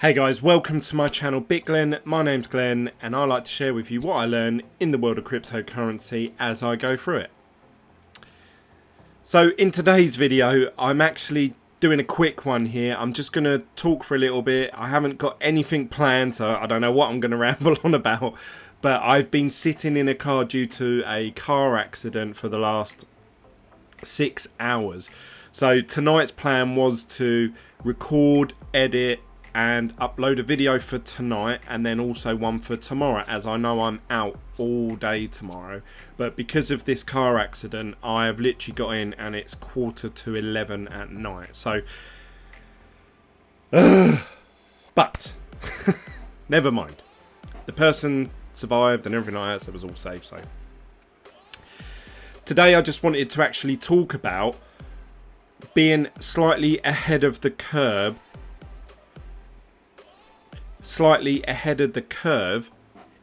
Hey guys, welcome to my channel BitGlenn. My name's Glenn and I like to share with you what I learn in the world of cryptocurrency as I go through it. So in today's video, I'm actually doing a quick one here. I'm just going to talk for a little bit. I haven't got anything planned, so I don't know what I'm going to ramble on about. But I've been sitting in a car due to a car accident for the last 6 hours. So tonight's plan was to record, edit, and upload a video for tonight and then also one for tomorrow, as I know I'm out all day tomorrow. But because of this car accident, I have literally got in and it's 11:45 at night. So but never mind, the person survived and everything like that, so it was all safe. So today I just wanted to actually talk about being slightly ahead of the curve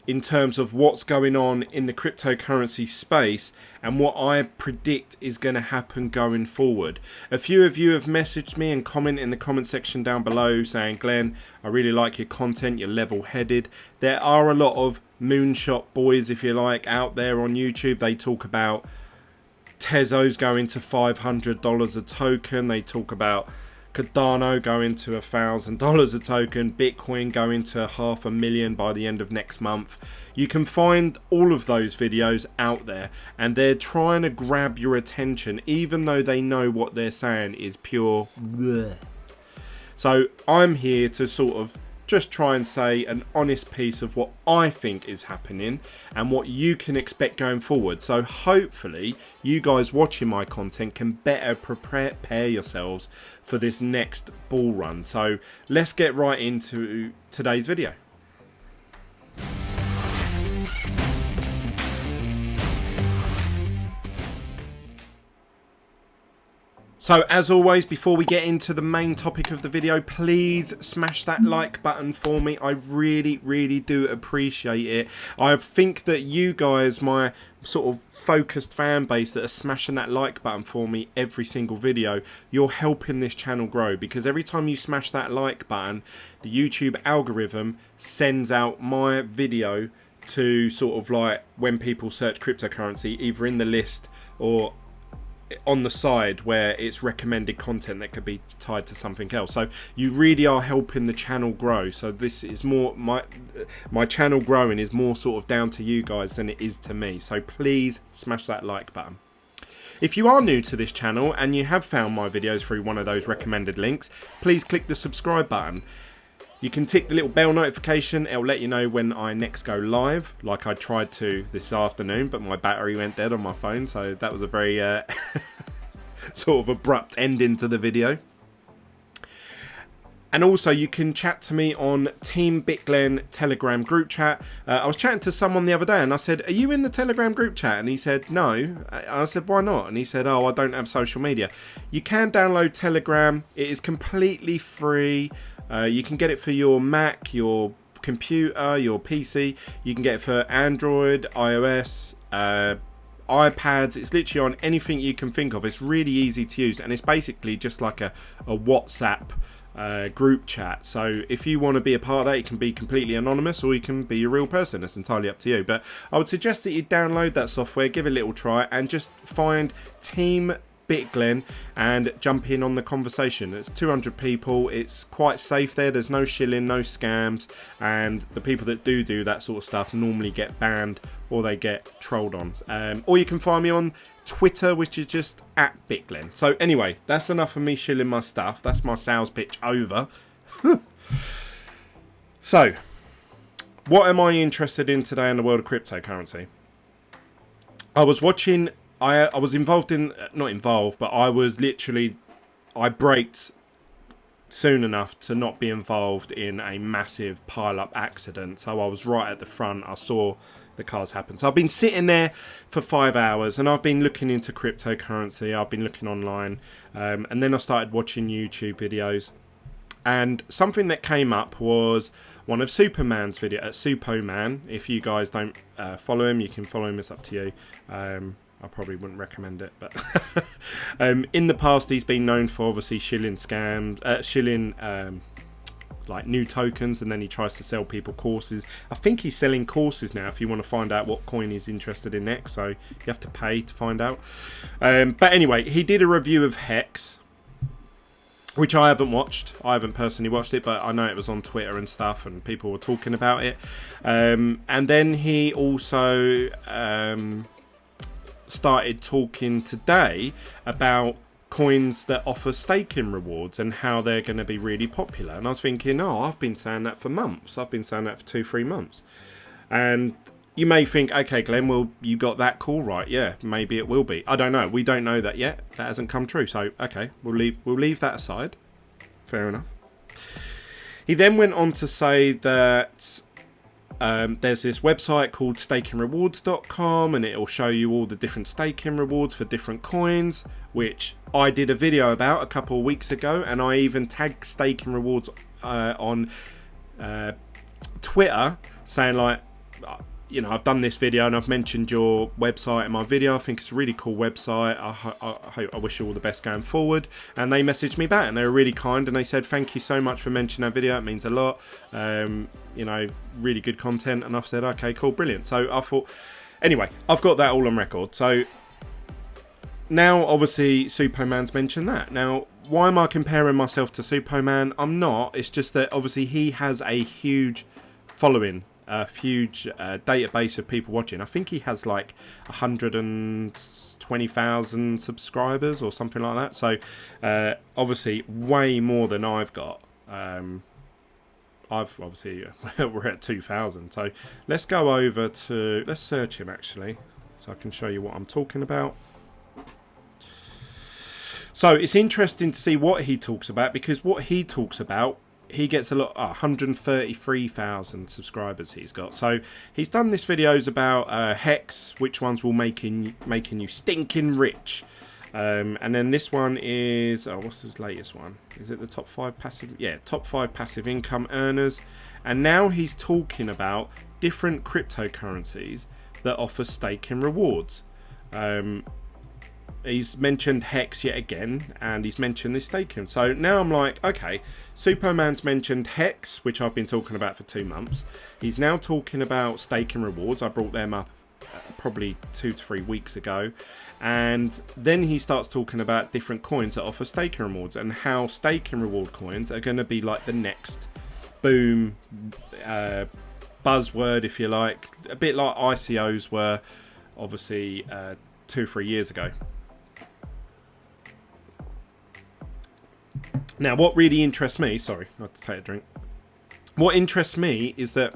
in terms of what's going on in the cryptocurrency space and what I predict is going to happen going forward. A few of you have messaged me and comment in the comment section down below saying, Glenn, I really like your content, you're level-headed. There are a lot of moonshot boys, if you like, out there on YouTube. They talk about Tezos going to $500 a token. They talk about Cardano going to $1,000 a token, Bitcoin going to $500,000 by the end of next month. You can find all of those videos out there and they're trying to grab your attention even though they know what they're saying is pure bleh. So I'm here to sort of just try and say an honest piece of what I think is happening and what you can expect going forward. So hopefully you guys watching my content can better prepare yourselves for this next bull run. So let's get right into today's video. So as always, before we get into the main topic of the video, please smash that like button for me. I really do appreciate it. I think that you guys, my sort of focused fan base that are smashing that like button for me every single video, you're helping this channel grow, because every time you smash that like button, the YouTube algorithm sends out my video to sort of like when people search cryptocurrency, either in the list or on the side where it's recommended content that could be tied to something else. So you really are helping the channel grow. So this is more my channel growing is more sort of down to you guys than it is to me. So please smash that like button. If you are new to this channel and you have found my videos through one of those recommended links, please click the subscribe button. You can tick the little bell notification. It'll let you know when I next go live, like I tried to this afternoon, but my battery went dead on my phone, so that was a very sort of abrupt ending to the video. And also you can chat to me on Team BitGlenn Telegram group chat. I was chatting to someone the other day and I said, are you in the Telegram group chat? And he said, no. I said, why not? And he said, oh, I don't have social media. You can download Telegram. It is completely free. You can get it for your Mac, your computer, your PC. You can get it for Android, iOS, iPads. It's literally on anything you can think of. It's really easy to use, and it's basically just like a WhatsApp group chat. So if you want to be a part of that, you can be completely anonymous or you can be a real person. It's entirely up to you. But I would suggest that you download that software, give it a little try, and just find Team BitGlenn and jump in on the conversation. It's 200 people. It's quite safe there. There's no shilling, no scams, and the people that do that sort of stuff normally get banned or they get trolled on. Or you can find me on Twitter, which is just @BitGlenn. So anyway, that's enough of me shilling my stuff. That's my sales pitch over. So what am I interested in today in the world of cryptocurrency? I was watching, I was involved in, not involved, but I braked soon enough to not be involved in a massive pile-up accident. So I was right at the front. I saw the cars happen. So I've been sitting there for 5 hours and I've been looking into cryptocurrency. I've been looking online, and then I started watching YouTube videos. And something that came up was one of Superman's video, Superman. If you guys don't follow him, you can follow him. It's up to you. I probably wouldn't recommend it, but in the past he's been known for obviously shilling scams, shilling like new tokens, and then he tries to sell people courses. I think he's selling courses now if you want to find out what coin he's interested in next, so you have to pay to find out. But anyway, he did a review of Hex, which I haven't watched. I haven't personally watched it, but I know it was on Twitter and stuff, and people were talking about it. And then he also started talking today about coins that offer staking rewards and how they're going to be really popular. And I was thinking, oh, I've been saying that for months. I've been saying that for 2-3 months. And you may think, okay, Glenn, well, you got that call right. Yeah, maybe it will be. I don't know. We don't know that yet. That hasn't come true. So, okay, we'll leave that aside. Fair enough. He then went on to say that there's this website called stakingrewards.com, and it'll show you all the different staking rewards for different coins, which I did a video about a couple of weeks ago, and I even tagged staking rewards on Twitter, saying like, you know, I've done this video and I've mentioned your website in my video. I think it's a really cool website. I wish you all the best going forward. And they messaged me back, and they were really kind, and they said, thank you so much for mentioning that video. It means a lot. You know, really good content. And I've said, okay, cool, brilliant. So I thought, anyway, I've got that all on record. So now, obviously, Superman's mentioned that. Now, why am I comparing myself to Superman? I'm not. It's just that, obviously, he has a huge following, a huge database of people watching. I think he has like 120,000 subscribers or something like that. So, obviously, way more than I've got. I've obviously, we're at 2,000. So, let's go over to, let's search him actually, so I can show you what I'm talking about. So it's interesting to see what he talks about, because what he talks about, he gets a lot, 133,000 subscribers he's got. So he's done this videos about Hex, which ones will making you stinking rich. And then this one is, what's his latest one? Is it the top 5 passive? Yeah, top 5 passive income earners. And now he's talking about different cryptocurrencies that offer staking rewards. He's mentioned Hex yet again, and he's mentioned this staking. So now I'm like, okay, Superman's mentioned Hex, which I've been talking about for 2 months. He's now talking about staking rewards. I brought them up probably 2 to 3 weeks ago. And then he starts talking about different coins that offer staking rewards, and how staking reward coins are going to be like the next boom buzzword, if you like. A bit like ICOs were, obviously, 2 or 3 years ago. Now, what really interests me, sorry, I have to take a drink. What interests me is that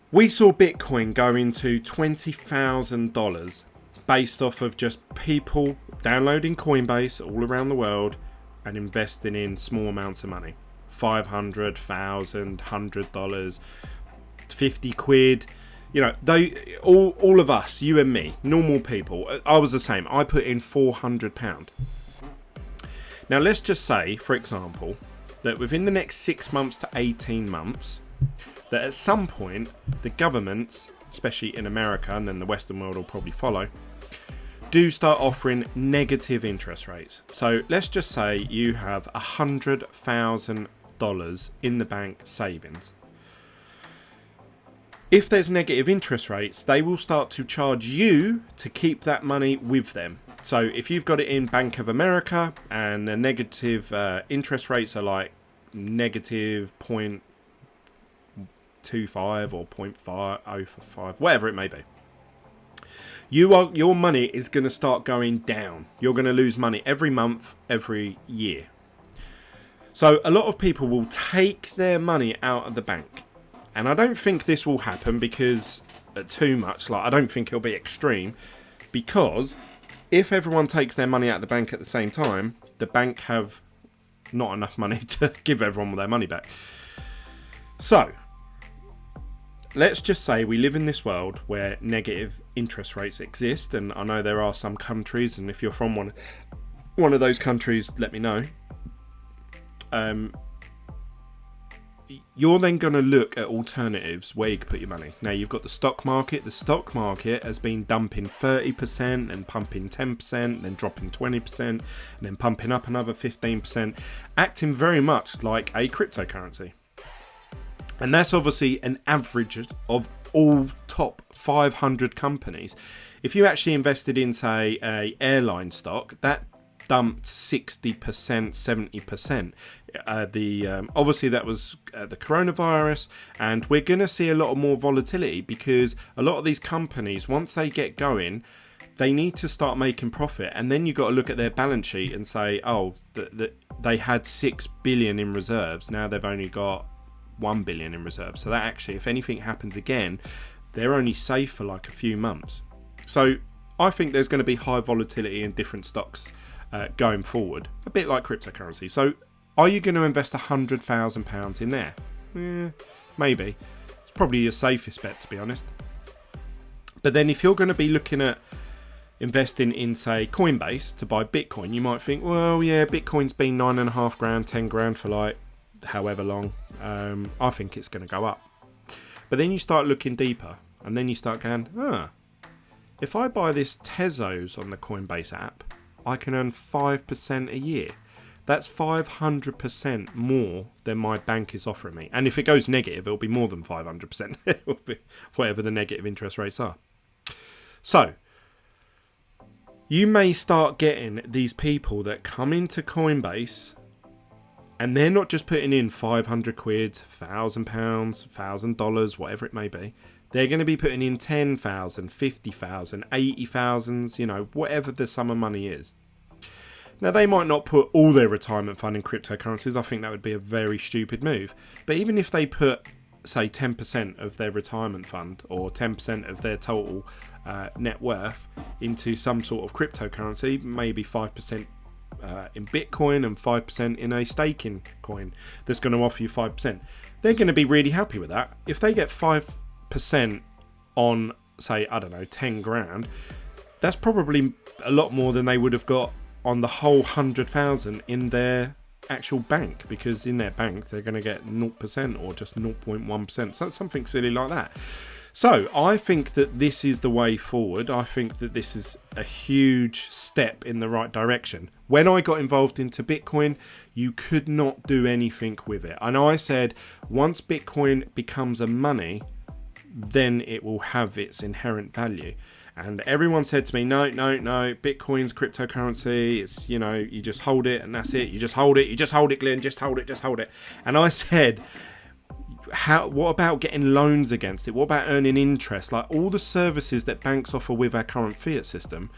we saw Bitcoin go into $20,000 based off of just people downloading Coinbase all around the world and investing in small amounts of money. $500, $1,000, $100, 50 quid. You know, all of us, you and me, normal people, I was the same. I put in £400. Now, let's just say, for example, that within the next 6 months to 18 months, that at some point, the governments, especially in America, and then the Western world will probably follow, do start offering negative interest rates. So let's just say you have $100,000 in the bank savings. If there's negative interest rates, they will start to charge you to keep that money with them. So if you've got it in Bank of America and the negative interest rates are like negative 0.25 or 0.505, whatever it may be, your money is going to start going down. You're going to lose money every month, every year. So a lot of people will take their money out of the bank. And I don't think this will happen because too much. Like, I don't think it'll be extreme, because if everyone takes their money out of the bank at the same time, the bank have not enough money to give everyone their money back. So let's just say we live in this world where negative interest rates exist, and I know there are some countries, and if you're from one of those countries, let me know. you're then going to look at alternatives where you can put your money. Now, you've got the stock market. The stock market has been dumping 30% and pumping 10%, then dropping 20%, and then pumping up another 15%, acting very much like a cryptocurrency. And that's obviously an average of all top 500 companies. If you actually invested in, say, a airline stock, that dumped 60%, 70%. Obviously that was the coronavirus, and we're going to see a lot more volatility because a lot of these companies, once they get going, they need to start making profit, and then you've got to look at their balance sheet and say, oh, they had 6 billion in reserves, now they've only got 1 billion in reserves. So that actually, if anything happens again, they're only safe for like a few months. So I think there's going to be high volatility in different stocks going forward, a bit like cryptocurrency. So are you going to invest £100,000 in there? Maybe. It's probably your safest bet, to be honest. But then if you're going to be looking at investing in, say, Coinbase to buy Bitcoin, you might think, well, yeah, Bitcoin's been 9.5 grand, 10 grand for like however long. I think it's going to go up. But then you start looking deeper, and then you start going, if I buy this Tezos on the Coinbase app, I can earn 5% a year. That's 500% more than my bank is offering me. And if it goes negative, it'll be more than 500%. It'll be whatever the negative interest rates are. So, you may start getting these people that come into Coinbase, and they're not just putting in 500 quid, £1,000, $1,000, whatever it may be. They're going to be putting in 10,000, 50,000, 80,000, whatever the sum of money is. Now, they might not put all their retirement fund in cryptocurrencies. I think that would be a very stupid move. But even if they put, say, 10% of their retirement fund or 10% of their total net worth into some sort of cryptocurrency, maybe 5% in Bitcoin and 5% in a staking coin that's going to offer you 5%, they're going to be really happy with that. If they get 5% on, say, 10 grand, that's probably a lot more than they would have got on the whole 100,000 in their actual bank, because in their bank they're going to get 0% or just 0.1%, so something silly like that. So I think that this is the way forward. I think that this is a huge step in the right direction. When I got involved into Bitcoin, you could not do anything with it, and I said once Bitcoin becomes a money, then it will have its inherent value. And everyone said to me, no, Bitcoin's cryptocurrency. It's, you just hold it and that's it. You just hold it, Glenn, just hold it. And I said, what about getting loans against it? What about earning interest? Like all the services that banks offer with our current fiat system,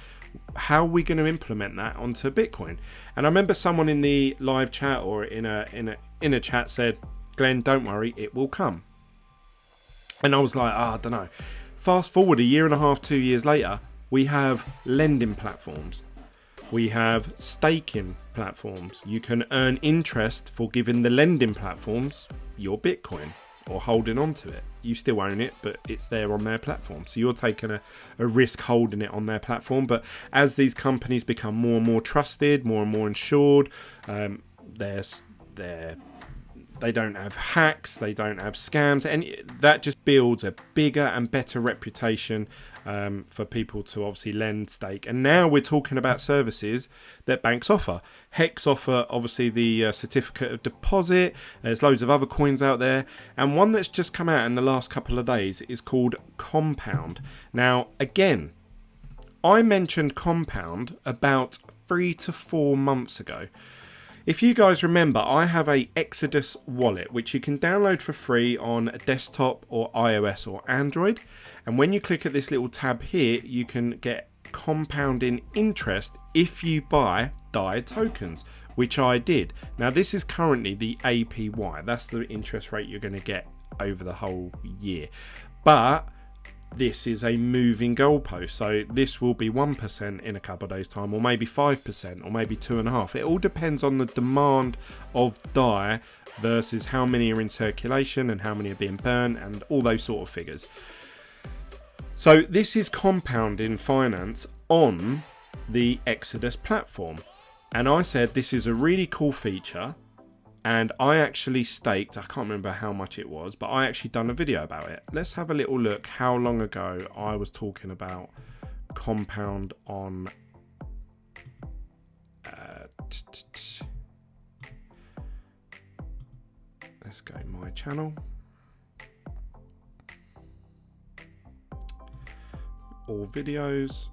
how are we going to implement that onto Bitcoin? And I remember someone in the live chat or in a chat said, Glenn, don't worry, it will come. And I was like, I don't know. Fast forward a year and a half, 2 years later, we have lending platforms. We have staking platforms. You can earn interest for giving the lending platforms your Bitcoin or holding on to it. You still own it, but it's there on their platform. So you're taking a risk holding it on their platform. But as these companies become more and more trusted, more and more insured, they don't have hacks, they don't have scams, and that just builds a bigger and better reputation for people to obviously lend, stake. And now we're talking about services that banks offer. Hex offer obviously the certificate of deposit. There's loads of other coins out there, and one that's just come out in the last couple of days is called Compound. Now again, I mentioned Compound about 3 to 4 months ago. If you guys remember, I have a Exodus wallet, which you can download for free on desktop or iOS or Android. And when you click at this little tab here, you can get compounding interest if you buy DAI tokens, which I did. Now, this is currently the APY. That's the interest rate you're going to get over the whole year. But this is a moving goalpost, so this will be 1% in a couple of days time, or maybe 5%, or maybe 2.5%. It all depends on the demand of DAI versus how many are in circulation and how many are being burned and all those sort of figures. So this is compounding finance on the Exodus platform, and I said this is a really cool feature. And I actually staked, I can't remember how much it was, but I actually done a video about it. Let's have a little look how long ago I was talking about compound on let's go my channel, all videos.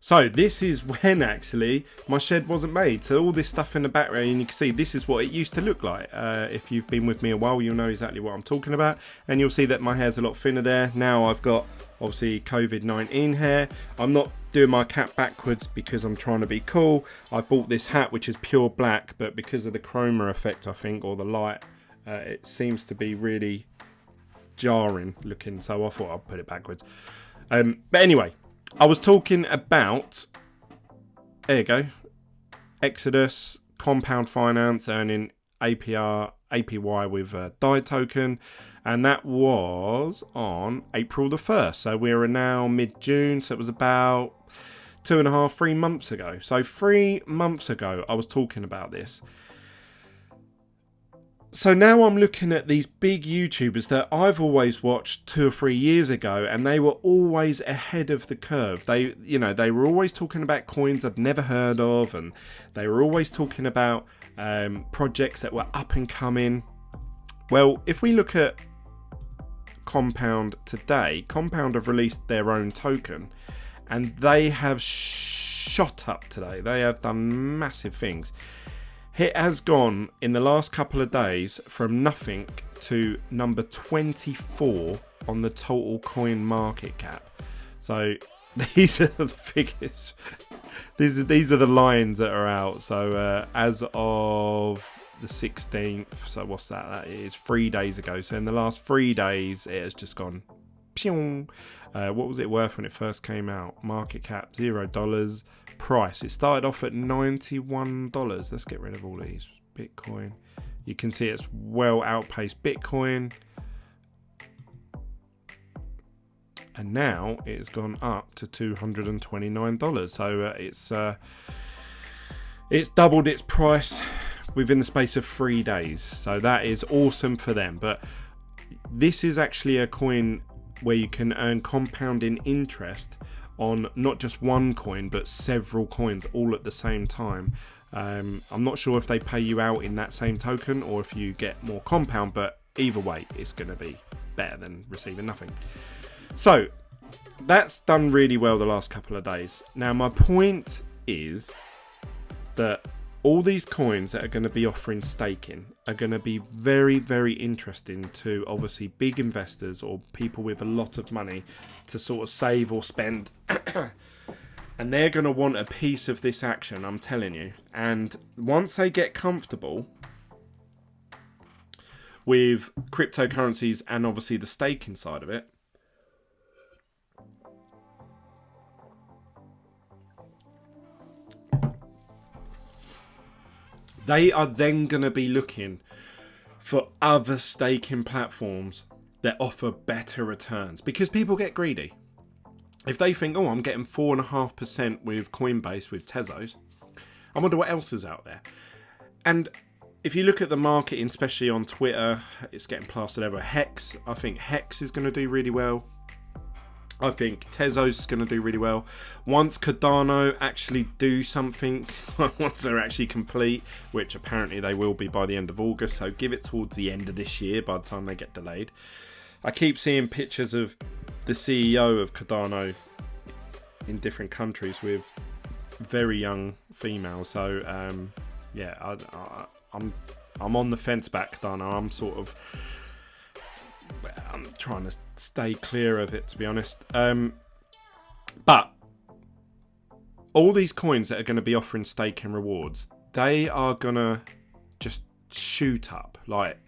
So this is when actually my shed wasn't made. So all this stuff in the background, and you can see this is what it used to look like. If you've been with me a while, you'll know exactly what I'm talking about. And you'll see that my hair's a lot thinner there. Now I've got obviously COVID-19 hair. I'm not doing my cap backwards because I'm trying to be cool. I bought this hat which is pure black, but because of the chroma effect, I think, or the light, it seems to be really jarring looking. So I thought I'd put it backwards. But anyway, I was talking about, there you go, Exodus, Compound Finance, earning APY with a DAI token, and that was on April the 1st. So we're now mid-June, so it was about 2.5, 3 months ago. So 3 months ago, I was talking about this. So now I'm looking at these big YouTubers that I've always watched 2 or 3 years ago, and they were always ahead of the curve. They were always talking about coins I'd never heard of, and they were always talking about projects that were up and coming. Well, if we look at Compound today, Compound have released their own token, and they have shot up today. They have done massive things. It has gone in the last couple of days from nothing to number 24 on the total coin market cap. So these are the figures. These are the lines that are out. So as of the 16th, so what's that? That is 3 days ago. So in the last 3 days, it has just gone. What was it worth when it first came out? Market cap $0. Price, it started off at $91. Let's get rid of all these. Bitcoin, you can see it's well outpaced Bitcoin, and now it's gone up to $229. So it's doubled its price within the space of 3 days. So that is awesome for them. But this is actually a coin where you can earn compounding interest on not just one coin but several coins all at the same time. I'm not sure if they pay you out in that same token or if you get more compound, but either way it's going to be better than receiving nothing. So that's done really well the last couple of days. Now my point is that all these coins that are going to be offering staking are going to be very, very interesting to obviously big investors or people with a lot of money to sort of save or spend. And they're going to want a piece of this action, I'm telling you. And once they get comfortable with cryptocurrencies and obviously the staking side of it, they are then going to be looking for other staking platforms that offer better returns, because people get greedy. If they think, oh, I'm getting 4.5% with Coinbase, with Tezos, I wonder what else is out there. And if you look at the market, especially on Twitter, it's getting plastered over. Hex, I think Hex is going to do really well. I think Tezos is going to do really well. Once Cardano actually do something, once they're actually complete, which apparently they will be by the end of August, so give it towards the end of this year by the time they get delayed. I keep seeing pictures of the CEO of Cardano in different countries with very young females. So yeah, I'm on the fence about Cardano. I'm trying to stay clear of it, to be honest. But all these coins that are going to be offering staking rewards, they are going to just shoot up. Like,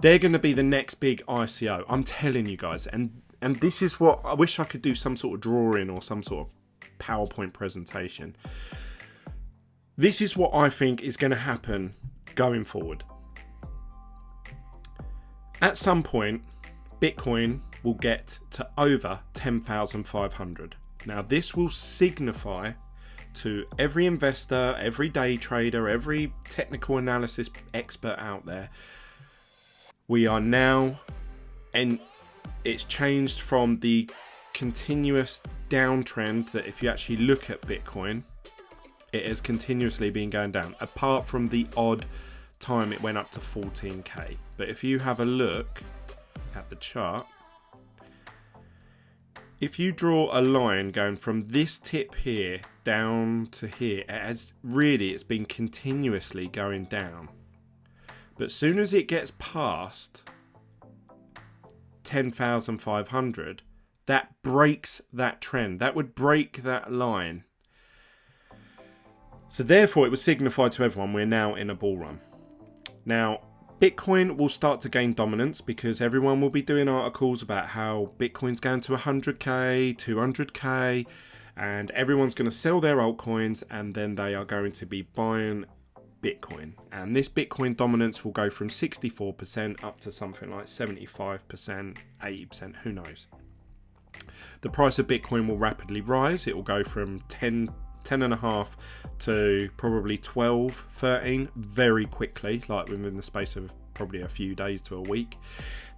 they're going to be the next big ICO. I'm telling you guys. And this is what I wish I could do, some sort of drawing or some sort of PowerPoint presentation. This is what I think is going to happen going forward. At some point, Bitcoin will get to over 10,500. Now, this will signify to every investor, every day trader, every technical analysis expert out there, we are now, and it's changed from the continuous downtrend that if you actually look at Bitcoin, it has continuously been going down, apart from the odd time it went up to 14k. But if you have a look at the chart, if you draw a line going from this tip here down to here, it's been continuously going down. But as soon as it gets past 10,500, that breaks that trend. That would break that line. So therefore it would signify to everyone we're now in a bull run. Now, Bitcoin will start to gain dominance because everyone will be doing articles about how Bitcoin's going to 100k, 200k, and everyone's going to sell their altcoins and then they are going to be buying Bitcoin. And this Bitcoin dominance will go from 64% up to something like 75%, 80%, who knows. The price of Bitcoin will rapidly rise. It will go from 10.5 to probably 12, 13 very quickly, like within the space of probably a few days to a week.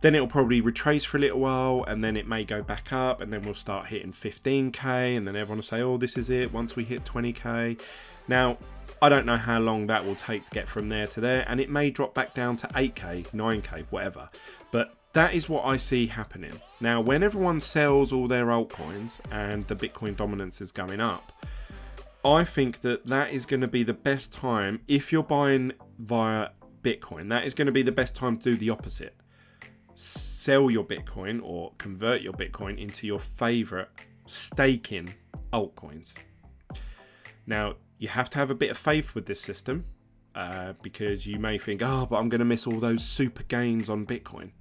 Then it will probably retrace for a little while, and then it may go back up, and then we'll start hitting 15k, and then everyone will say, oh, this is it once we hit 20k. Now, I don't know how long that will take to get from there to there, and it may drop back down to 8k, 9k, whatever. But that is what I see happening. Now, when everyone sells all their altcoins and the Bitcoin dominance is going up, I think that is going to be the best time, if you're buying via Bitcoin, that is going to be the best time to do the opposite. Sell your Bitcoin or convert your Bitcoin into your favorite staking altcoins. Now, you have to have a bit of faith with this system because you may think, oh, but I'm going to miss all those super gains on Bitcoin.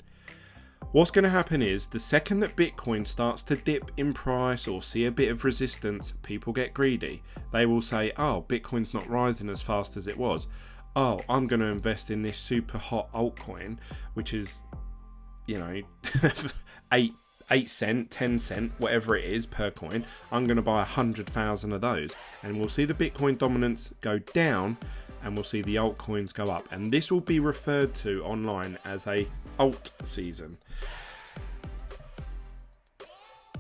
What's going to happen is the second that Bitcoin starts to dip in price or see a bit of resistance, people get greedy. They will say, oh, Bitcoin's not rising as fast as it was. Oh, I'm going to invest in this super hot altcoin, which is, 8 cent, 10 cent, whatever it is per coin. I'm going to buy 100,000 of those. And we'll see the Bitcoin dominance go down and we'll see the altcoins go up. And this will be referred to online as a alt season.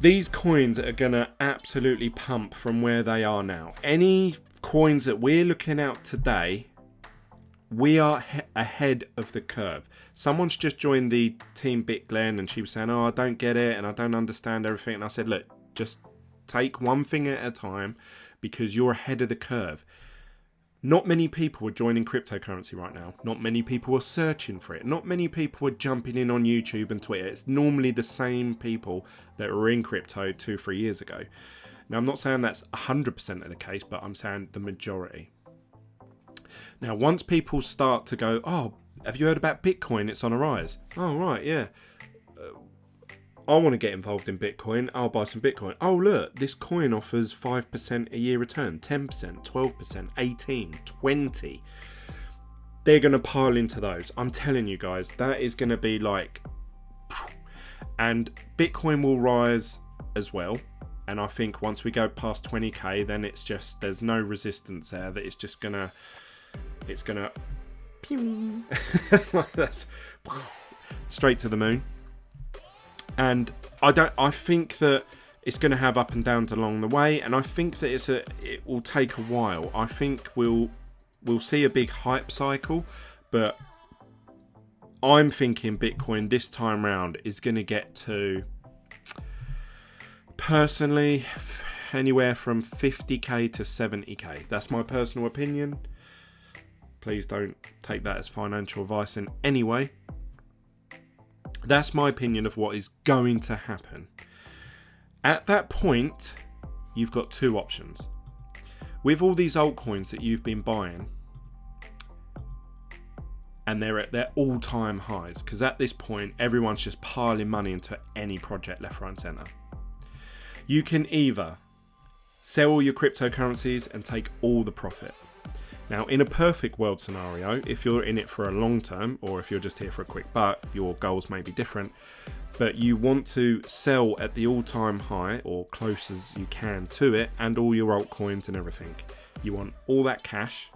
These coins are going to absolutely pump from where they are now. Any coins that we're looking at today, we are ahead of the curve. Someone's just joined the team BitGlen and she was saying, oh, I don't get it and I don't understand everything. And I said, look, just take one thing at a time because you're ahead of the curve. Not many people are joining cryptocurrency right now. Not many people are searching for it. Not many people are jumping in on YouTube and Twitter. It's normally the same people that were in crypto 2-3 years ago. Now, I'm not saying that's 100% of the case, but I'm saying the majority. Now, once people start to go, oh, have you heard about Bitcoin? It's on a rise. Oh, right, yeah. I want to get involved in Bitcoin. I'll buy some Bitcoin. Oh, look, this coin offers 5% a year return, 10%, 12%, 18, 20. They're going to pile into those. I'm telling you guys, that is going to be like... And Bitcoin will rise as well. And I think once we go past 20k, then it's just, there's no resistance there. That it's just going to... It's going to... like that's straight to the moon. And I think that it's going to have up and downs along the way, and I think that it will take a while. I think we'll see a big hype cycle, but I'm thinking Bitcoin this time round is going to get to, personally, anywhere from 50k to 70k. That's my personal opinion. Please don't take that as financial advice in any way. That's my opinion of what is going to happen. At that point, you've got two options. With all these altcoins that you've been buying, and they're at their all-time highs, because at this point, everyone's just piling money into any project left, right, and centre. You can either sell all your cryptocurrencies and take all the profit. Now, in a perfect world scenario, if you're in it for a long term, or if you're just here for a quick buck, your goals may be different, but you want to sell at the all-time high, or close as you can to it, and all your altcoins and everything. You want all that cash,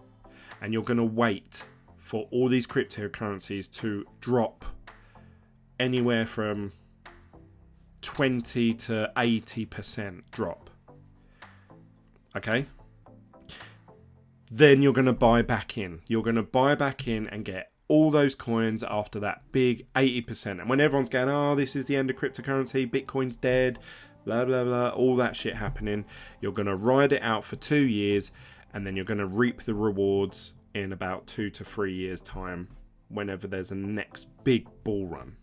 and you're going to wait for all these cryptocurrencies to drop anywhere from 20 to 80% drop. Okay? Then you're going to buy back in. You're going to buy back in and get all those coins after that big 80%. And when everyone's going, oh, this is the end of cryptocurrency, Bitcoin's dead, blah, blah, blah, all that shit happening, you're going to ride it out for 2 years, and then you're going to reap the rewards in about 2 to 3 years' time, whenever there's a next big bull run.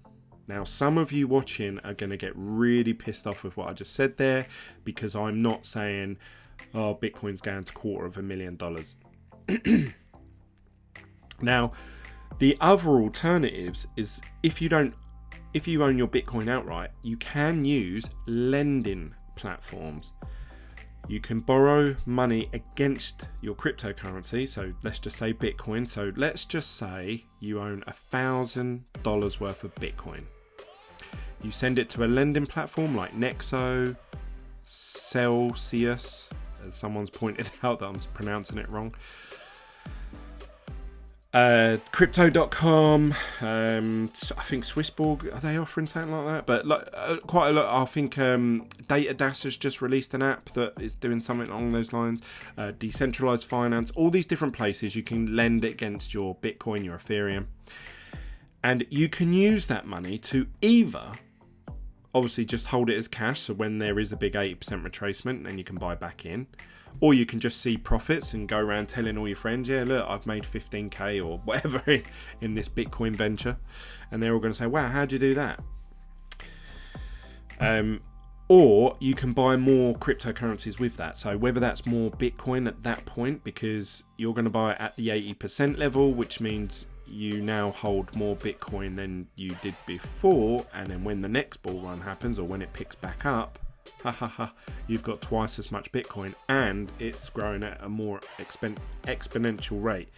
Now, some of you watching are going to get really pissed off with what I just said there, because I'm not saying, oh, Bitcoin's going to $250,000. Now, the other alternatives is if you own your Bitcoin outright, you can use lending platforms. You can borrow money against your cryptocurrency. So let's just say Bitcoin. So let's just say you own $1,000 worth of Bitcoin. You send it to a lending platform like Nexo, Celsius, as someone's pointed out that I'm pronouncing it wrong. Crypto.com, I think Swissborg, are they offering something like that? But quite a lot. I think DataDash has just released an app that is doing something along those lines. Decentralized finance, all these different places you can lend against your Bitcoin, your Ethereum, and you can use that money to either obviously just hold it as cash, so when there is a big 80% retracement, then you can buy back in. Or you can just see profits and go around telling all your friends, yeah, look, I've made 15k or whatever in this Bitcoin venture. And they're all going to say, wow, how'd you do that? Or you can buy more cryptocurrencies with that. So whether that's more Bitcoin at that point, because you're going to buy it at the 80% level, which means you now hold more Bitcoin than you did before. And then when the next bull run happens, or when it picks back up, you've got twice as much Bitcoin, and it's growing at a more exponential rate.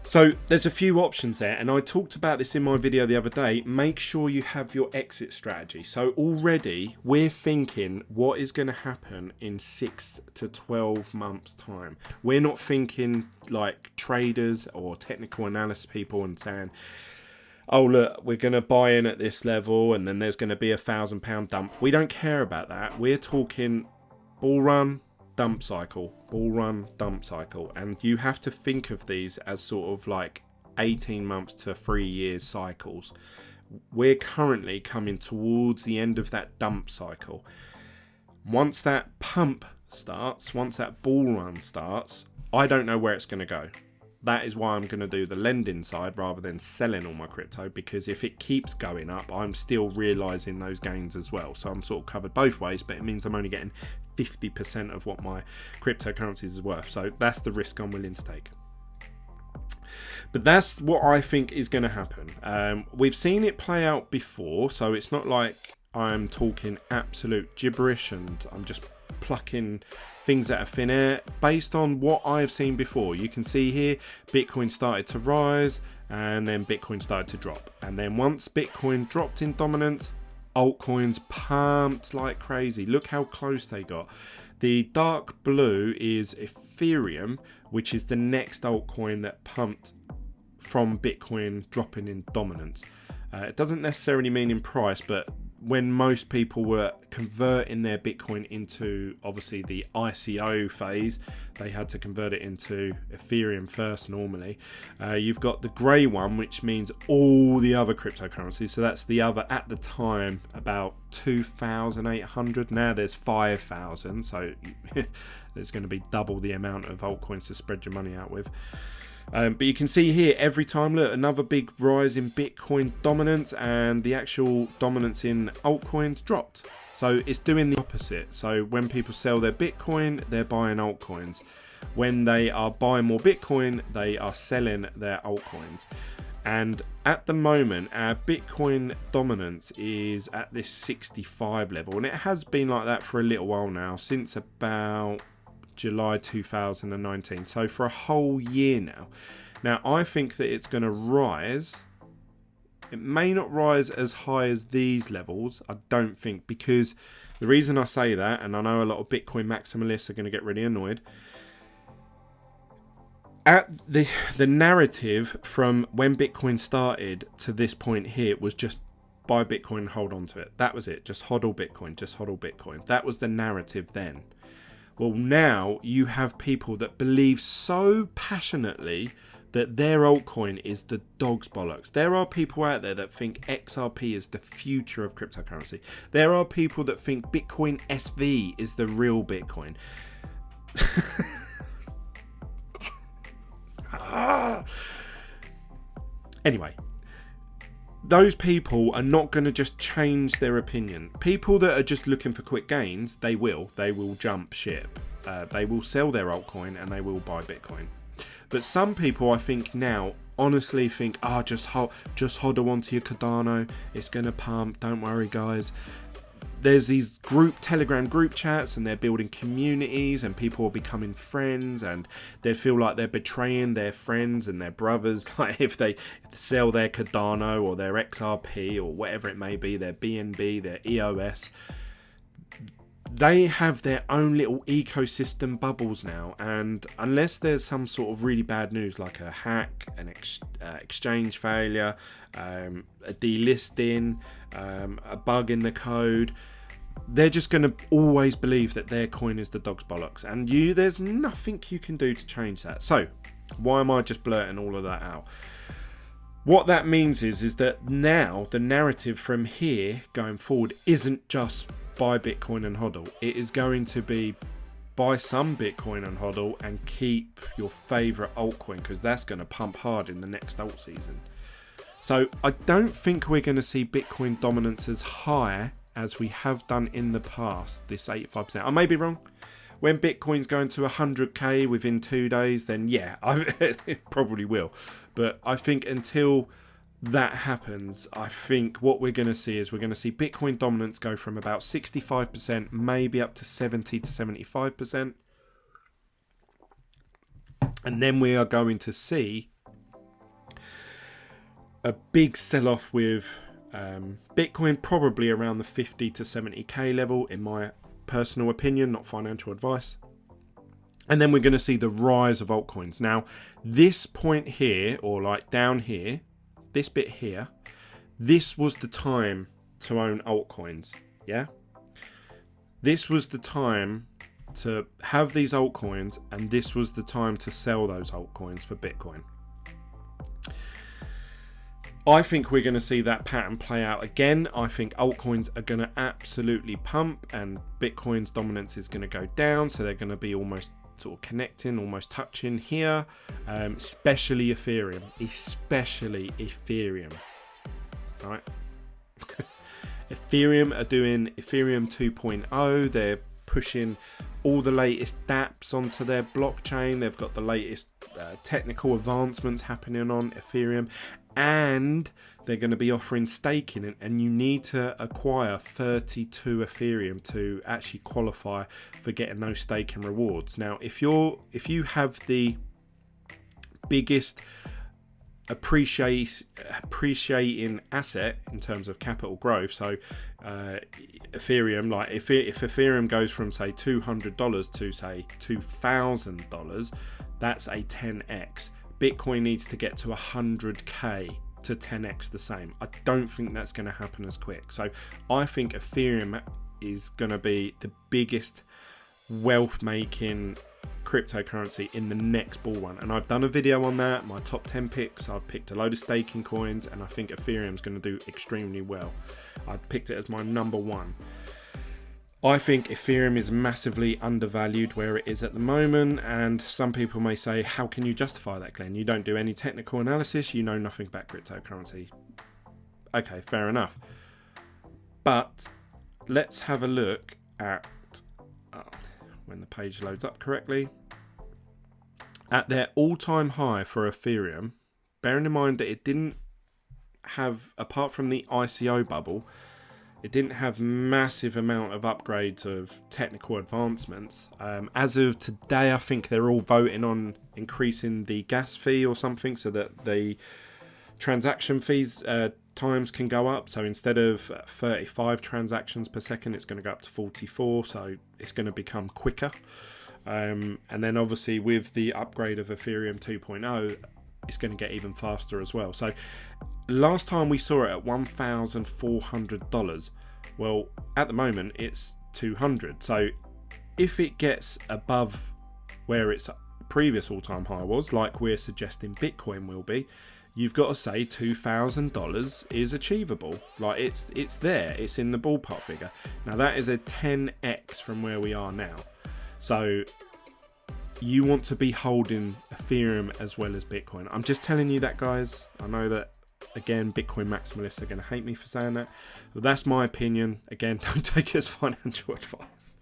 So there's a few options there, and I talked about this in my video the other day. Make sure you have your exit strategy. So already we're thinking what is going to happen in 6 to 12 months time. We're not thinking like traders or technical analysis people and saying, oh look, we're going to buy in at this level and then there's going to be £1,000 dump. We don't care about that. We're talking bull run, dump cycle, bull run, dump cycle. And you have to think of these as sort of like 18 months to 3 years cycles. We're currently coming towards the end of that dump cycle. Once that pump starts, once that bull run starts, I don't know where it's going to go. That is why I'm going to do the lending side rather than selling all my crypto, because if it keeps going up, I'm still realizing those gains as well. So I'm sort of covered both ways, but it means I'm only getting 50% of what my cryptocurrencies is worth. So that's the risk I'm willing to take. But that's what I think is going to happen. We've seen it play out before, so it's not like I'm talking absolute gibberish and I'm just plucking things out of thin air. Based on what I've seen before, you can see here Bitcoin started to rise and then Bitcoin started to drop, and then once Bitcoin dropped in dominance, altcoins pumped like crazy. Look how close they got. The dark blue is Ethereum, which is the next altcoin that pumped from Bitcoin dropping in dominance. It doesn't necessarily mean in price, but when most people were converting their Bitcoin into obviously the ICO phase, they had to convert it into Ethereum first normally. You've got the grey one, which means all the other cryptocurrencies. So that's the other, at the time, about 2,800. Now there's 5,000. So there's going to be double the amount of altcoins to spread your money out with. But you can see here every time, look, another big rise in Bitcoin dominance, and the actual dominance in altcoins dropped. So it's doing the opposite. So when people sell their Bitcoin, they're buying altcoins. When they are buying more Bitcoin, they are selling their altcoins. And at the moment, our Bitcoin dominance is at this 65 level, and it has been like that for a little while now, since about July 2019. So for a whole year now. Now, I think that it's going to rise. It may not rise as high as these levels. I don't think, because the reason I say that, and I know a lot of Bitcoin maximalists are going to get really annoyed, at the narrative from when Bitcoin started to this point here was just buy Bitcoin and hold on to it. That was it. Just hodl Bitcoin. Just hodl Bitcoin. That was the narrative then. Well, now you have people that believe so passionately that their altcoin is the dog's bollocks. There are people out there that think XRP is the future of cryptocurrency. There are people that think Bitcoin SV is the real Bitcoin. Anyway, those people are not going to just change their opinion. People that are just looking for quick gains, they will jump ship. They will sell their altcoin and they will buy Bitcoin. But some people, I think now, honestly think, just hodl onto your Cardano. It's going to pump. Don't worry, guys. There's these Telegram group chats, and they're building communities, and people are becoming friends, and they feel like they're betraying their friends and their brothers, like if they sell their Cardano or their XRP or whatever it may be, their BNB, their EOS. They have their own little ecosystem bubbles now, and unless there's some sort of really bad news like a hack, an exchange failure, a delisting, a bug in the code, they're just going to always believe that their coin is the dog's bollocks, and there's nothing you can do to change that. So why am I just blurting all of that out? What that means is that now the narrative from here going forward isn't just buy Bitcoin and hodl. It is going to be buy some Bitcoin and hodl and keep your favorite altcoin, because that's going to pump hard in the next alt season. So I don't think we're going to see Bitcoin dominance as high as we have done in the past, this 85%. I may be wrong. When Bitcoin's going to 100k within 2 days, then yeah, it probably will. But I think until that happens, I think what we're going to see is we're going to see Bitcoin dominance go from about 65%, maybe up to 70 to 75%. And then we are going to see a big sell-off with Bitcoin, probably around the 50 to 70k level, in my personal opinion, not financial advice. And then we're going to see the rise of altcoins. Now, this point here, or like down here, this bit here, this was the time to own altcoins. Yeah, this was the time to have these altcoins, and this was the time to sell those altcoins for Bitcoin. I think we're going to see that pattern play out again. I think altcoins are going to absolutely pump, and Bitcoin's dominance is going to go down, so they're going to be almost sort of connecting, almost touching here, especially Ethereum, right? Ethereum are doing Ethereum 2.0. They're pushing all the latest dApps onto their blockchain. They've got the latest technical advancements happening on Ethereum, and they're going to be offering staking, and you need to acquire 32 Ethereum to actually qualify for getting those staking rewards. Now, if you have the biggest appreciating asset in terms of capital growth, so Ethereum, like if Ethereum goes from say $200 to say $2,000, that's a 10x. Bitcoin needs to get to 100k to 10x the same. I don't think that's going to happen as quick. So I think Ethereum is going to be the biggest wealth making cryptocurrency in the next bull run, and I've done a video on that, my top 10 picks. I've picked a load of staking coins, and I think Ethereum's going to do extremely well. I picked it as my number one. I think Ethereum is massively undervalued where it is at the moment, and some people may say, how can you justify that, Glenn? You don't do any technical analysis, you know nothing about cryptocurrency. Okay, fair enough. But let's have a look at, when the page loads up correctly, at their all-time high for Ethereum, bearing in mind that it didn't have, apart from the ICO bubble, It didn't have massive amount of upgrades of technical advancements. As of today, I think they're all voting on increasing the gas fee or something so that the transaction fees times can go up. So instead of 35 transactions per second, it's going to go up to 44. So it's going to become quicker. And then obviously with the upgrade of Ethereum 2.0, it's going to get even faster as well. So last time we saw it at $1,400. Well, at the moment it's 200. So if it gets above where its previous all-time high was, like we're suggesting Bitcoin will be, you've got to say $2,000 is achievable. Like it's there, it's in the ballpark figure. Now that is a 10x from where we are now. So you want to be holding Ethereum as well as Bitcoin. I'm just telling you that, guys. I know that, again, Bitcoin maximalists are going to hate me for saying that, but that's my opinion. Again, don't take it as financial advice.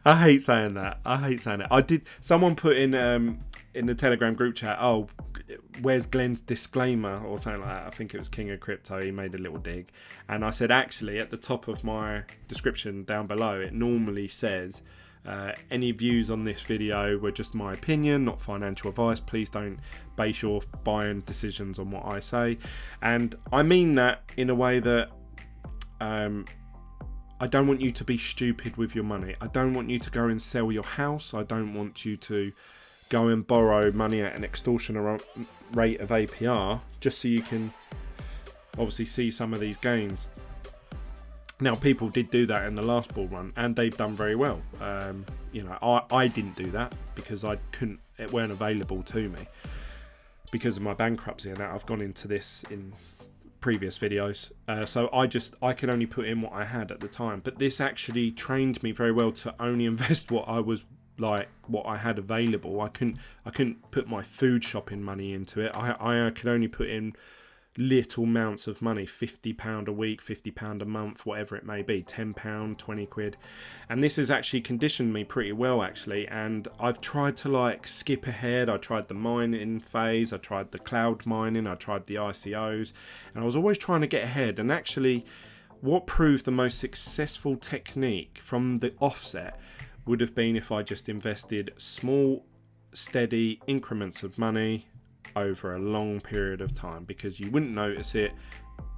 I hate saying that. I did. Someone put in the Telegram group chat, oh, where's Glenn's disclaimer or something like that. I think it was King of Crypto. He made a little dig, and I said, actually, at the top of my description down below, it normally says, any views on this video were just my opinion, not financial advice. Please don't base your buying decisions on what I say. And I mean that in a way that I don't want you to be stupid with your money. I don't want you to go and sell your house. I don't want you to go and borrow money at an extortionate rate of APR just so you can obviously see some of these gains. Now, people did do that in the last bull run, and they've done very well. You know, I didn't do that because it weren't available to me because of my bankruptcy, and that I've gone into this in previous videos. So I could only put in what I had at the time. But this actually trained me very well to only invest what I had available. I couldn't put my food shopping money into it. I could only put in little amounts of money, £50 a week, £50 a month, whatever it may be, £10, 20 quid. And this has actually conditioned me pretty well, actually. And I've tried to skip ahead. I tried the mining phase, I tried the cloud mining, I tried the ICOs, and I was always trying to get ahead. And actually what proved the most successful technique from the offset would have been if I just invested small, steady increments of money over a long period of time, because you wouldn't notice it,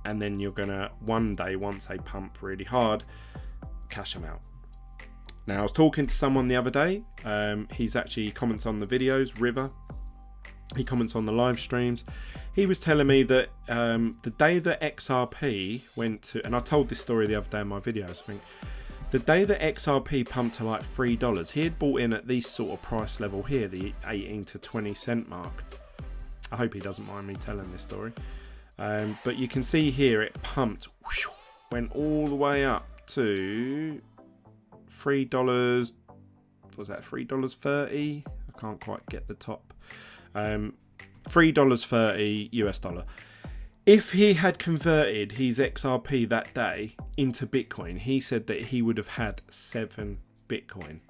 and then you're gonna one day, once they pump really hard, cash them out. Now, I was talking to someone the other day. He comments on the videos, River. He comments on the live streams. He was telling me that the day that XRP went to, and I told this story the other day in my videos, I think, the day that XRP pumped to like $3, he had bought in at this sort of price level here, the 18 to 20 cent mark. I hope he doesn't mind me telling this story. But you can see here it pumped, went all the way up to $3. What was that, $3.30? I can't quite get the top. $3.30 US dollar. If he had converted his XRP that day into Bitcoin, he said that he would have had 7 Bitcoin.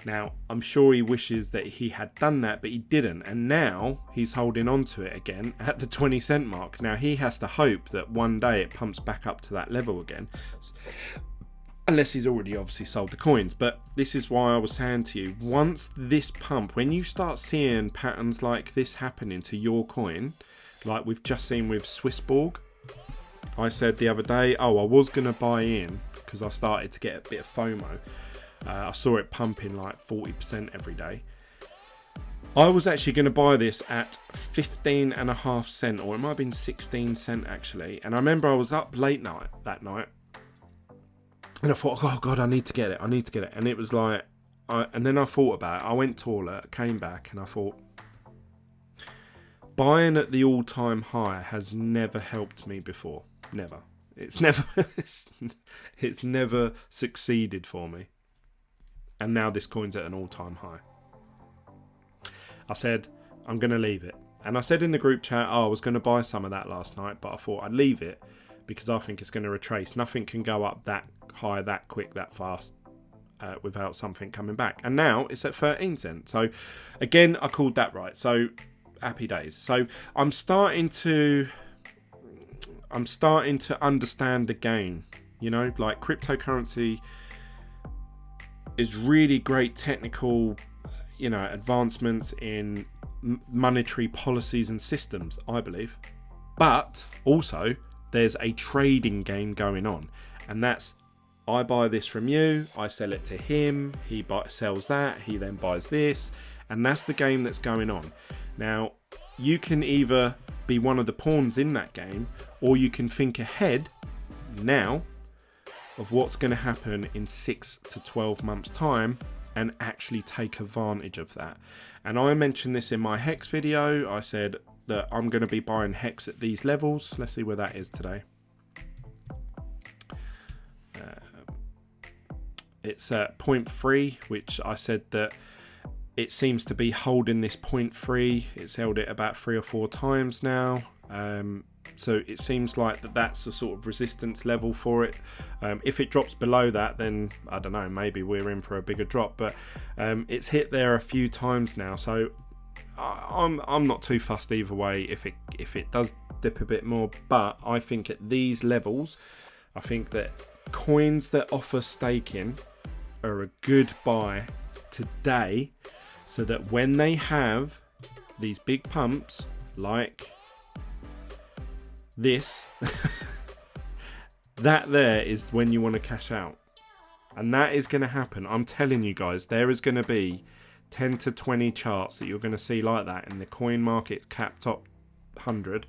Now, I'm sure he wishes that he had done that, but he didn't. And now he's holding on to it again at the 20 cent mark. Now, he has to hope that one day it pumps back up to that level again. Unless he's already obviously sold the coins. But this is why I was saying to you, once this pump, when you start seeing patterns like this happening to your coin, like we've just seen with Swissborg, I said the other day, I was going to buy in because I started to get a bit of FOMO. I saw it pumping like 40% every day. I was actually going to buy this at 15.5 cent, or it might have been 16 cent actually. And I remember I was up late night that night, and I thought, oh God, I need to get it. And it was like, and then I thought about it. I went toilet, came back, and I thought, buying at the all-time high has never helped me before. Never. It's never succeeded for me. And now this coin's at an all-time high. I said, I'm going to leave it. And I said in the group chat, I was going to buy some of that last night, but I thought I'd leave it because I think it's going to retrace. Nothing can go up that high, that quick, that fast without something coming back. And now it's at 13 cents. So again, I called that right. So happy days. So I'm starting to I'm starting to understand the game. You know, like cryptocurrency is really great technical, you know, advancements in monetary policies and systems, I believe. But also there's a trading game going on, and that's, I buy this from you, I sell it to him, he sells that, he then buys this, and that's the game that's going on. Now, you can either be one of the pawns in that game, or you can think ahead now of what's going to happen in 6 to 12 months time and actually take advantage of that. And I mentioned this in my Hex video. I said that I'm going to be buying Hex at these levels. Let's see where that is today. It's at 0.3, which I said that it seems to be holding this 0.3. It's held it about 3 or 4 times now. So it seems like that's a sort of resistance level for it. If it drops below that, then I don't know, maybe we're in for a bigger drop. But it's hit there a few times now, so I'm not too fussed either way if it does dip a bit more. But I think at these levels, I think that coins that offer staking are a good buy today, so that when they have these big pumps like this, that there is when you want to cash out. And that is going to happen. I'm telling you guys, there is going to be 10 to 20 charts that you're going to see like that in the coin market cap top 100.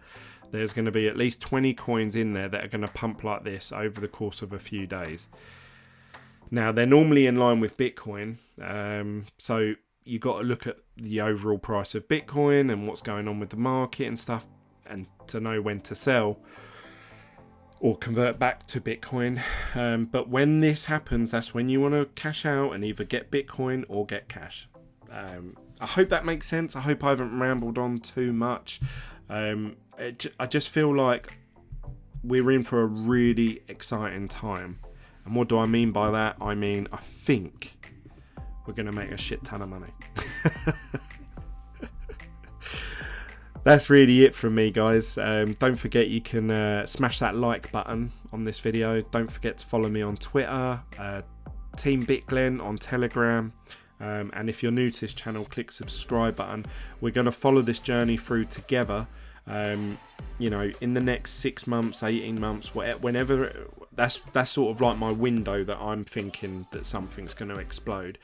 There's going to be at least 20 coins in there that are going to pump like this over the course of a few days. Now, they're normally in line with Bitcoin, so you got to look at the overall price of Bitcoin and what's going on with the market and stuff, and to know when to sell or convert back to Bitcoin. But when this happens, that's when you want to cash out and either get Bitcoin or get cash. I hope that makes sense. I hope I haven't rambled on too much. I just feel like we're in for a really exciting time. And what do I mean by that? I mean, I think we're going to make a shit ton of money. That's really it from me, guys. Don't forget you can smash that like button on this video. Don't forget to follow me on Twitter, Team BitGlen on Telegram. And if you're new to this channel, click subscribe button. We're going to follow this journey through together. You know, in the next 6 months, 18 months, whenever. That's sort of like my window that I'm thinking that something's going to explode.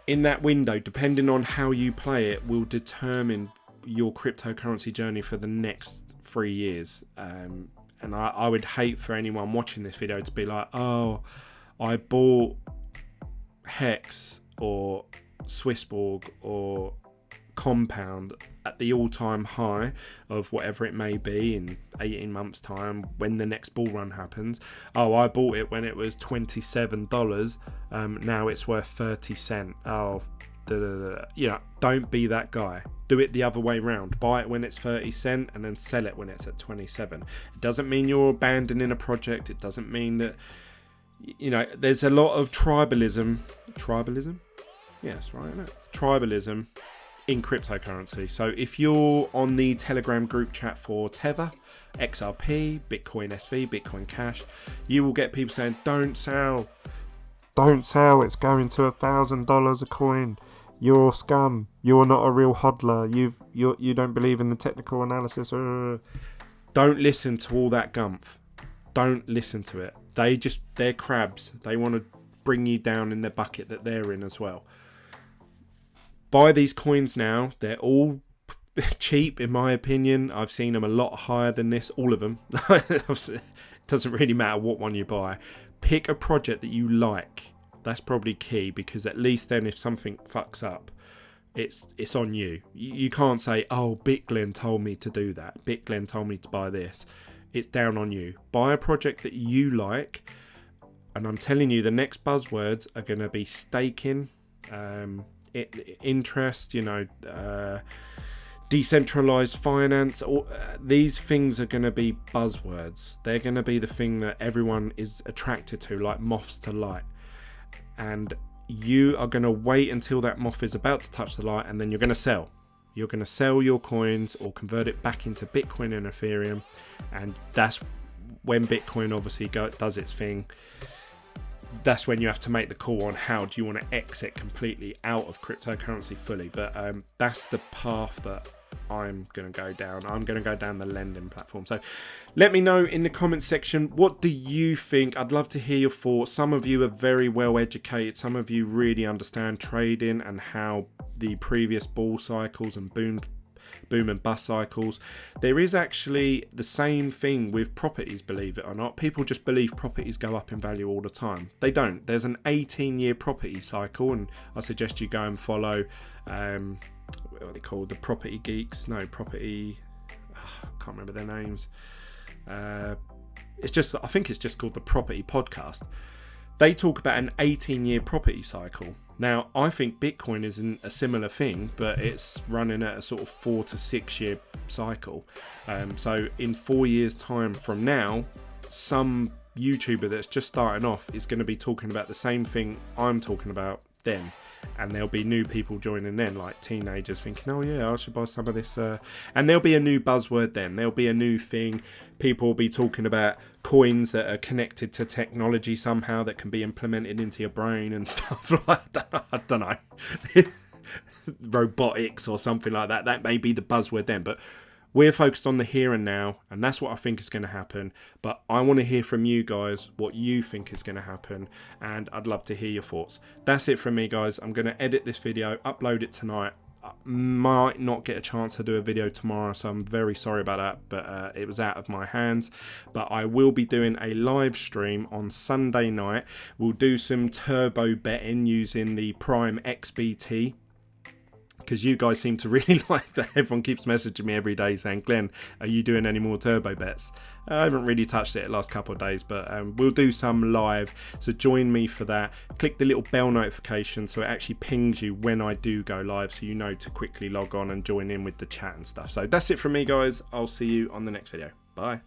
In that window, depending on how you play it, will determine your cryptocurrency journey for the next 3 years. And I would hate for anyone watching this video to be like, oh, I bought Hex or Swissborg or Compound at the all-time high of whatever it may be in 18 months time when the next bull run happens. Oh, I bought it when it was $27, now it's worth 30 cents. Oh, you know, don't be that guy. Do it the other way round. Buy it when it's 30 cents and then sell it when it's at 27. It doesn't mean you're abandoning a project. It doesn't mean that, you know, there's a lot of tribalism. Yes, right, isn't it? Tribalism in cryptocurrency. So if you're on the Telegram group chat for Tether, XRP, Bitcoin SV, Bitcoin Cash, you will get people saying, don't sell, it's going to $1,000 a coin, you're scum, you're not a real hodler, you don't believe in the technical analysis. Don't listen to all that gumph. Don't listen to it. They're crabs. They want to bring you down in the bucket that they're in as well. Buy these coins now. They're all cheap in my opinion. I've seen them a lot higher than this, all of them. It doesn't really matter what one you buy. Pick a project that you like. That's probably key, because at least then if something fucks up, it's on you. You can't say, oh, BitGlen told me to do that. BitGlen told me to buy this. It's down on you. Buy a project that you like. And I'm telling you, the next buzzwords are going to be staking, interest, you know, decentralized finance. These things are going to be buzzwords. They're going to be the thing that everyone is attracted to, like moths to light. And you are going to wait until that moth is about to touch the light, and then you're going to sell. You're going to sell your coins or convert it back into Bitcoin and Ethereum, and that's when Bitcoin obviously does its thing. That's when you have to make the call on how do you want to exit completely out of cryptocurrency fully. But that's the path that I'm going to go down. I'm going to go down the lending platform. So let me know in the comment section, what do you think? I'd love to hear your thoughts. Some of you are very well educated. Some of you really understand trading and how the previous bull cycles and boom and bust cycles. There is actually the same thing with properties, believe it or not. People just believe properties go up in value all the time. They don't. There's an 18-year property cycle, and I suggest you go and follow what are they called, the property geeks? No, property, I can't remember their names. I think it's just called the Property Podcast. They talk about an 18-year property cycle. Now, I think Bitcoin isn't a similar thing, but it's running at a sort of 4 to 6 year cycle. So in 4 years time from now, some YouTuber that's just starting off is going to be talking about the same thing I'm talking about then. And there'll be new people joining then, like teenagers thinking, oh yeah, I should buy some of this. And there'll be a new buzzword then. There'll be a new thing. People will be talking about coins that are connected to technology somehow that can be implemented into your brain and stuff like that. I don't know. Robotics or something like that. That may be the buzzword then. But we're focused on the here and now, and that's what I think is going to happen. But I want to hear from you guys what you think is going to happen, and I'd love to hear your thoughts. That's it from me, guys. I'm going to edit this video, upload it tonight. I might not get a chance to do a video tomorrow, so I'm very sorry about that, but it was out of my hands. But I will be doing a live stream on Sunday night. We'll do some turbo betting using the Prime XBT, because you guys seem to really like that. Everyone keeps messaging me every day saying, Glenn, are you doing any more turbo bets? I haven't really touched it the last couple of days, but we'll do some live. So join me for that. Click the little bell notification so it actually pings you when I do go live, so you know to quickly log on and join in with the chat and stuff. So that's it from me, guys. I'll see you on the next video. Bye.